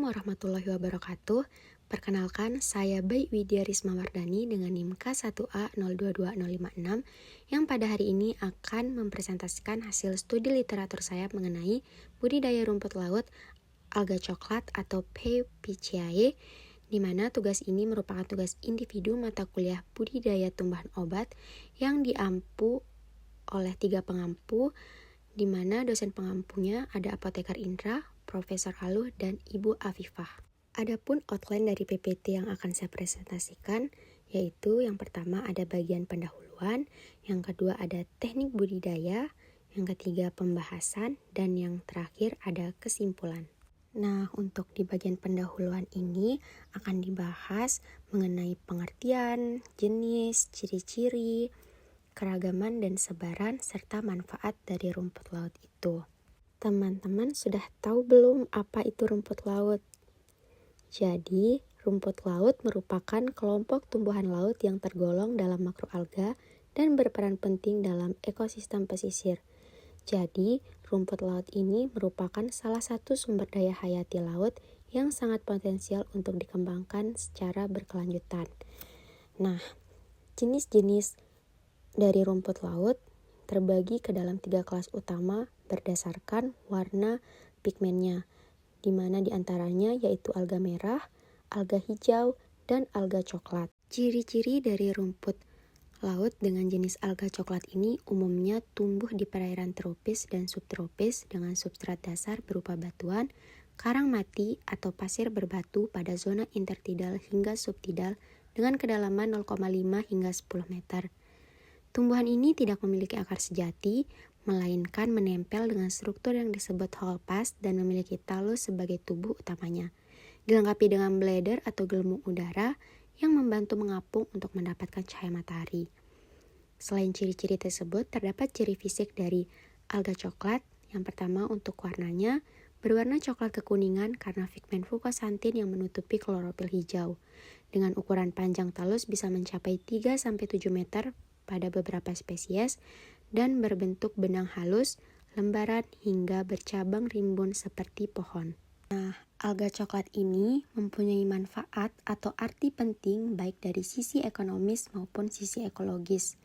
warahmatullahi wabarakatuh. Perkenalkan, saya Baik Widya Risma Wardani dengan NIM K1A022056 yang pada hari ini akan mempresentasikan hasil studi literatur saya mengenai budidaya rumput laut alga coklat atau P. di mana tugas ini merupakan tugas individu mata kuliah budidaya tumbuhan obat yang diampu oleh 3 pengampu, di mana dosen pengampunya ada Apoteker Indra, Profesor Aluh, dan Ibu Afifah. Adapun outline dari PPT yang akan saya presentasikan, yaitu yang pertama ada bagian pendahuluan, yang kedua ada teknik budidaya, yang ketiga pembahasan, dan yang terakhir ada kesimpulan. Nah, untuk di bagian pendahuluan ini akan dibahas mengenai pengertian, jenis, ciri-ciri, keragaman dan sebaran, serta manfaat dari rumput laut itu. Teman-teman sudah tahu belum apa itu rumput laut? Jadi, rumput laut merupakan kelompok tumbuhan laut yang tergolong dalam makroalga dan berperan penting dalam ekosistem pesisir. Jadi, rumput laut ini merupakan salah satu sumber daya hayati laut yang sangat potensial untuk dikembangkan secara berkelanjutan. Nah, jenis-jenis dari rumput laut terbagi ke dalam 3 kelas utama berdasarkan warna pigmennya, di mana diantaranya yaitu alga merah, alga hijau, dan alga coklat. Ciri-ciri dari rumput laut dengan jenis alga coklat ini umumnya tumbuh di perairan tropis dan subtropis dengan substrat dasar berupa batuan, karang mati atau pasir berbatu pada zona intertidal hingga subtidal dengan kedalaman 0,5 hingga 10 meter. Tumbuhan ini tidak memiliki akar sejati, melainkan menempel dengan struktur yang disebut hohlpass dan memiliki talus sebagai tubuh utamanya. Dilengkapi dengan bladder atau gelembung udara yang membantu mengapung untuk mendapatkan cahaya matahari. Selain ciri-ciri tersebut, terdapat ciri fisik dari alga coklat. Yang pertama untuk warnanya, berwarna coklat kekuningan karena pigmen fukosantin yang menutupi klorofil hijau. Dengan ukuran panjang talus bisa mencapai 3-7 meter pada beberapa spesies dan berbentuk benang halus, lembaran hingga bercabang rimbun seperti pohon. Nah, alga coklat ini mempunyai manfaat atau arti penting baik dari sisi ekonomis maupun sisi ekologis.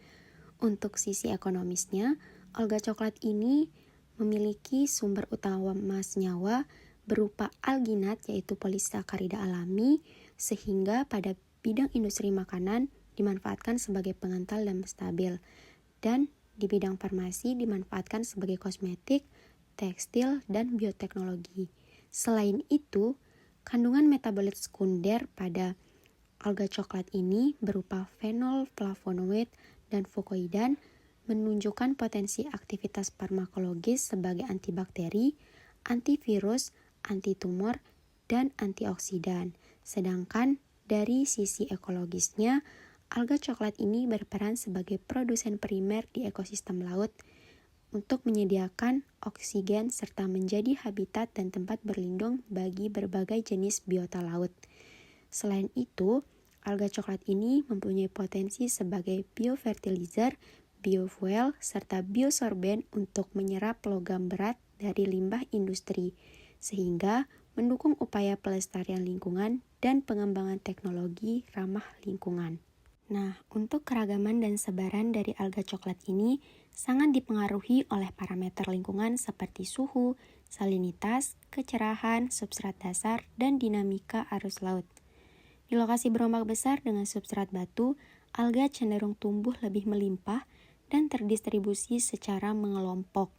Untuk sisi ekonomisnya, alga coklat ini memiliki sumber utama senyawa berupa alginat yaitu polisakarida alami, sehingga pada bidang industri makanan dimanfaatkan sebagai pengental dan stabil, dan di bidang farmasi dimanfaatkan sebagai kosmetik, tekstil, dan bioteknologi. Selain itu, kandungan metabolit sekunder pada alga coklat ini berupa fenol, flavonoid, dan fukoidan menunjukkan potensi aktivitas farmakologis sebagai antibakteri, antivirus, antitumor, dan antioksidan. Sedangkan dari sisi ekologisnya, alga coklat ini berperan sebagai produsen primer di ekosistem laut untuk menyediakan oksigen serta menjadi habitat dan tempat berlindung bagi berbagai jenis biota laut. Selain itu, alga coklat ini mempunyai potensi sebagai biofertilizer, biofuel, serta biosorben untuk menyerap logam berat dari limbah industri, sehingga mendukung upaya pelestarian lingkungan dan pengembangan teknologi ramah lingkungan. Nah, untuk keragaman dan sebaran dari alga coklat ini sangat dipengaruhi oleh parameter lingkungan seperti suhu, salinitas, kecerahan, substrat dasar, dan dinamika arus laut. Di lokasi berombak besar dengan substrat batu, alga cenderung tumbuh lebih melimpah dan terdistribusi secara mengelompok.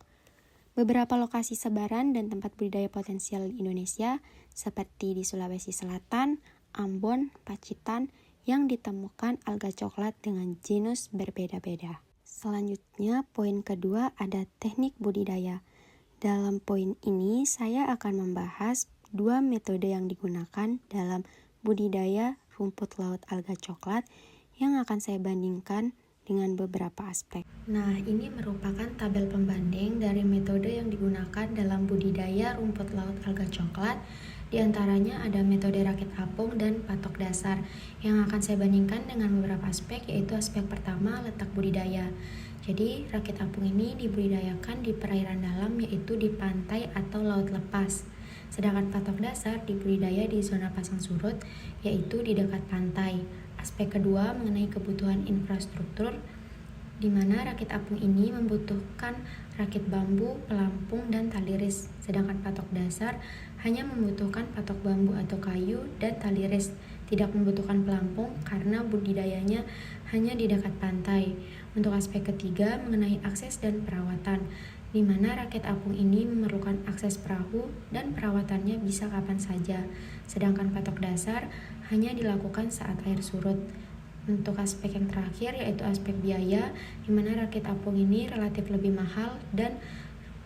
Beberapa lokasi sebaran dan tempat budidaya potensial di Indonesia seperti di Sulawesi Selatan, Ambon, Pacitan, yang ditemukan alga coklat dengan genus berbeda-beda. Selanjutnya, poin kedua ada teknik budidaya. Dalam poin ini, saya akan membahas 2 metode yang digunakan dalam budidaya rumput laut alga coklat yang akan saya bandingkan dengan beberapa aspek. Nah, ini merupakan tabel pembanding dari metode yang digunakan dalam budidaya rumput laut alga coklat. Di antaranya ada metode rakit apung dan patok dasar yang akan saya bandingkan dengan beberapa aspek, yaitu aspek pertama letak budidaya. Jadi rakit apung ini dibudidayakan di perairan dalam, yaitu di pantai atau laut lepas. Sedangkan patok dasar dibudidaya di zona pasang surut, yaitu di dekat pantai. Aspek kedua mengenai kebutuhan infrastruktur, di mana rakit apung ini membutuhkan rakit bambu, pelampung, dan tali ris. Sedangkan patok dasar hanya membutuhkan patok bambu atau kayu dan tali ris, tidak membutuhkan pelampung karena budidayanya hanya di dekat pantai. Untuk aspek ketiga mengenai akses dan perawatan, di mana rakit apung ini memerlukan akses perahu dan perawatannya bisa kapan saja. Sedangkan patok dasar hanya dilakukan saat air surut. Untuk aspek yang terakhir yaitu aspek biaya, di mana rakit apung ini relatif lebih mahal dan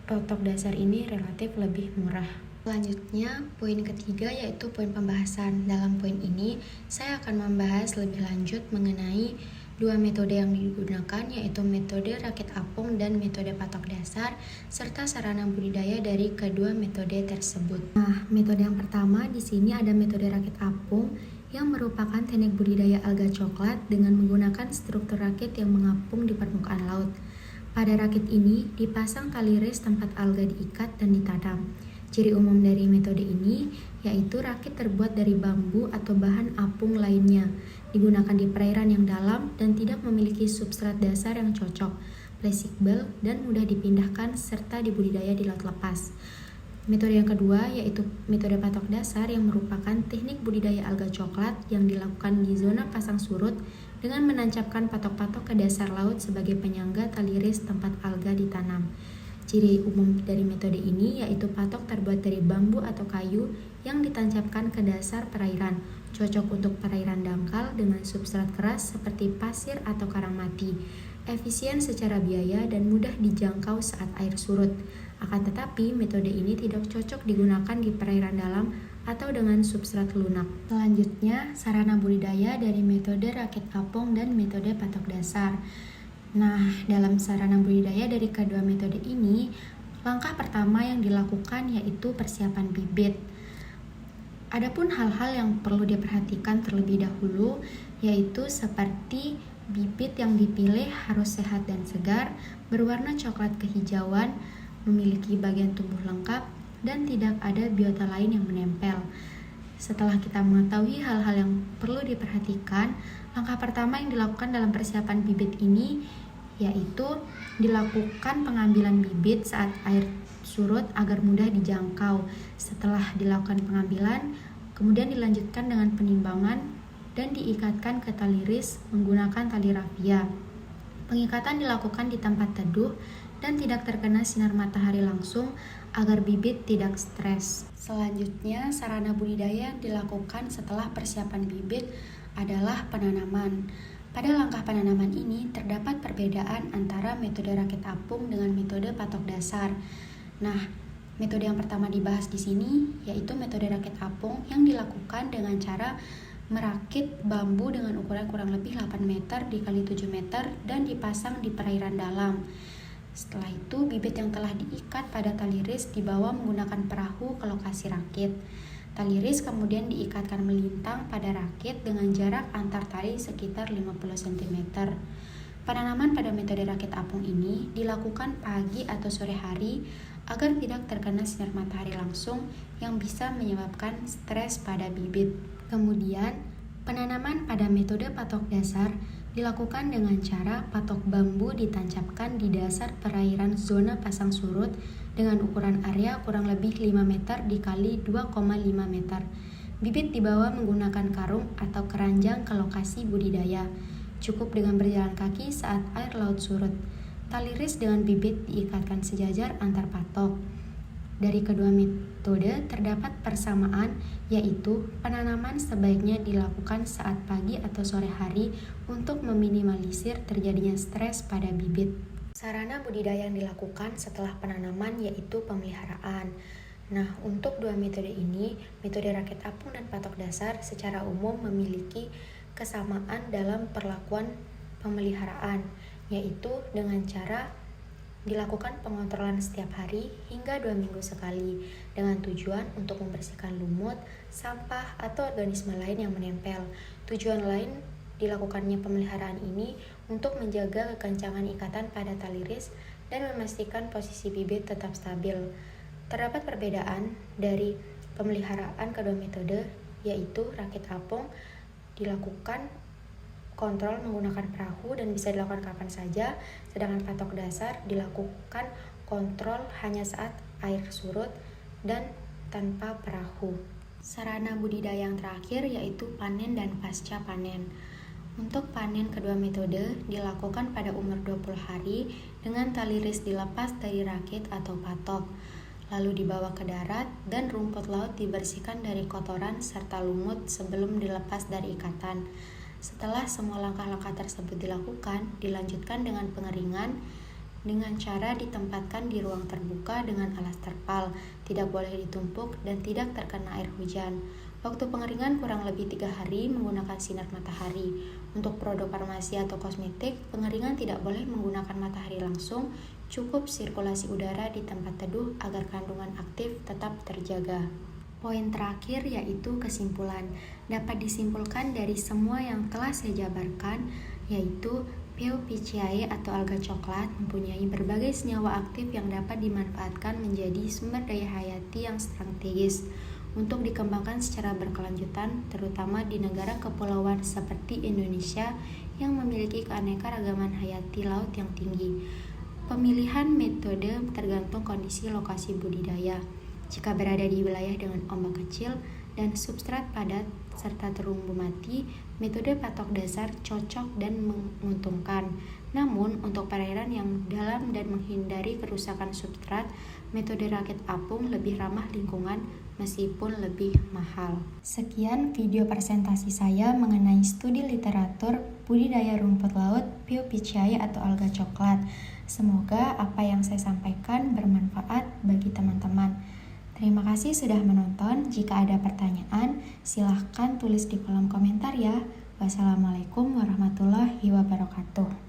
patok dasar ini relatif lebih murah. Selanjutnya, poin ketiga yaitu poin pembahasan. Dalam poin ini, saya akan membahas lebih lanjut mengenai dua metode yang digunakan, yaitu metode rakit apung dan metode patok dasar, serta sarana budidaya dari kedua metode tersebut. Nah, metode yang pertama di sini ada metode rakit apung, yang merupakan teknik budidaya alga coklat dengan menggunakan struktur rakit yang mengapung di permukaan laut. Pada rakit ini dipasang tali ris tempat alga diikat dan ditanam. Ciri umum dari metode ini yaitu rakit terbuat dari bambu atau bahan apung lainnya, digunakan di perairan yang dalam dan tidak memiliki substrat dasar yang cocok, fleksibel, dan mudah dipindahkan serta dibudidaya di laut lepas. Metode yang kedua yaitu metode patok dasar yang merupakan teknik budidaya alga coklat yang dilakukan di zona pasang surut dengan menancapkan patok-patok ke dasar laut sebagai penyangga tali ris tempat alga ditanam. Ciri umum dari metode ini yaitu patok terbuat dari bambu atau kayu yang ditancapkan ke dasar perairan, cocok untuk perairan dangkal dengan substrat keras seperti pasir atau karang mati, efisien secara biaya dan mudah dijangkau saat air surut. Akan tetapi, metode ini tidak cocok digunakan di perairan dalam atau dengan substrat lunak. Selanjutnya, sarana budidaya dari metode rakit apung dan metode patok dasar. Nah, dalam sarana budidaya dari kedua metode ini, langkah pertama yang dilakukan yaitu persiapan bibit. Adapun hal-hal yang perlu diperhatikan terlebih dahulu, yaitu seperti bibit yang dipilih harus sehat dan segar, berwarna coklat kehijauan, memiliki bagian tumbuh lengkap, dan tidak ada biota lain yang menempel. Setelah kita mengetahui hal-hal yang perlu diperhatikan, langkah pertama yang dilakukan dalam persiapan bibit ini yaitu dilakukan pengambilan bibit saat air surut agar mudah dijangkau. Setelah dilakukan pengambilan, kemudian dilanjutkan dengan penimbangan dan diikatkan ke tali ris menggunakan tali rafia. Pengikatan dilakukan di tempat teduh dan tidak terkena sinar matahari langsung agar bibit tidak stres. Selanjutnya, sarana budidaya yang dilakukan setelah persiapan bibit adalah penanaman. Pada langkah penanaman ini terdapat perbedaan antara metode rakit apung dengan metode patok dasar. Nah, metode yang pertama dibahas di sini yaitu metode rakit apung yang dilakukan dengan cara merakit bambu dengan ukuran kurang lebih 8 meter dikali 7 meter dan dipasang di perairan dalam. Setelah itu, bibit yang telah diikat pada tali ris dibawa menggunakan perahu ke lokasi rakit. Tali ris kemudian diikatkan melintang pada rakit dengan jarak antar tali sekitar 50 cm. Penanaman pada metode rakit apung ini dilakukan pagi atau sore hari agar tidak terkena sinar matahari langsung yang bisa menyebabkan stres pada bibit. Kemudian, penanaman pada metode patok dasar dilakukan dengan cara patok bambu ditancapkan di dasar perairan zona pasang surut dengan ukuran area kurang lebih 5 meter dikali 2,5 meter. Bibit dibawa menggunakan karung atau keranjang ke lokasi budidaya. Cukup dengan berjalan kaki saat air laut surut. Tali ris dengan bibit diikatkan sejajar antar patok. Dari kedua metode terdapat persamaan, yaitu penanaman sebaiknya dilakukan saat pagi atau sore hari untuk meminimalisir terjadinya stres pada bibit. Sarana budidaya yang dilakukan setelah penanaman yaitu pemeliharaan. Nah, untuk dua metode ini, metode rakit apung dan patok dasar secara umum memiliki kesamaan dalam perlakuan pemeliharaan, yaitu dengan cara dilakukan pengontrolan setiap hari hingga 2 minggu sekali dengan tujuan untuk membersihkan lumut, sampah, atau organisme lain yang menempel. Tujuan lain dilakukannya pemeliharaan ini untuk menjaga kekencangan ikatan pada tali ris dan memastikan posisi bibit tetap stabil. Terdapat perbedaan dari pemeliharaan kedua metode, yaitu rakit apung dilakukan kontrol menggunakan perahu dan bisa dilakukan kapan saja, sedangkan patok dasar dilakukan kontrol hanya saat air surut dan tanpa perahu. Sarana budidaya yang terakhir yaitu panen dan pasca panen. Untuk panen kedua metode dilakukan pada umur 20 hari dengan tali ris dilepas dari rakit atau patok, lalu dibawa ke darat dan rumput laut dibersihkan dari kotoran serta lumut sebelum dilepas dari ikatan. Setelah semua langkah-langkah tersebut dilakukan, dilanjutkan dengan pengeringan dengan cara ditempatkan di ruang terbuka dengan alas terpal, tidak boleh ditumpuk dan tidak terkena air hujan. Waktu pengeringan kurang lebih 3 hari menggunakan sinar matahari. Untuk produk farmasi atau kosmetik, pengeringan tidak boleh menggunakan matahari langsung, cukup sirkulasi udara di tempat teduh agar kandungan aktif tetap terjaga. Poin terakhir yaitu kesimpulan. Dapat disimpulkan dari semua yang telah saya jabarkan, yaitu Peopiaceae atau alga coklat mempunyai berbagai senyawa aktif yang dapat dimanfaatkan menjadi sumber daya hayati yang strategis untuk dikembangkan secara berkelanjutan, terutama di negara kepulauan seperti Indonesia yang memiliki keanekaragaman hayati laut yang tinggi. Pemilihan metode tergantung kondisi lokasi budidaya. Jika berada di wilayah dengan ombak kecil dan substrat padat serta terumbu mati, metode patok dasar cocok dan menguntungkan. Namun, untuk perairan yang dalam dan menghindari kerusakan substrat, metode rakit apung lebih ramah lingkungan meskipun lebih mahal. Sekian video presentasi saya mengenai studi literatur budidaya rumput laut Peopiaceae atau alga coklat. Semoga apa yang saya sampaikan bermanfaat bagi teman-teman. Terima kasih sudah menonton. Jika ada pertanyaan, silahkan tulis di kolom komentar ya. Wassalamualaikum warahmatullahi wabarakatuh.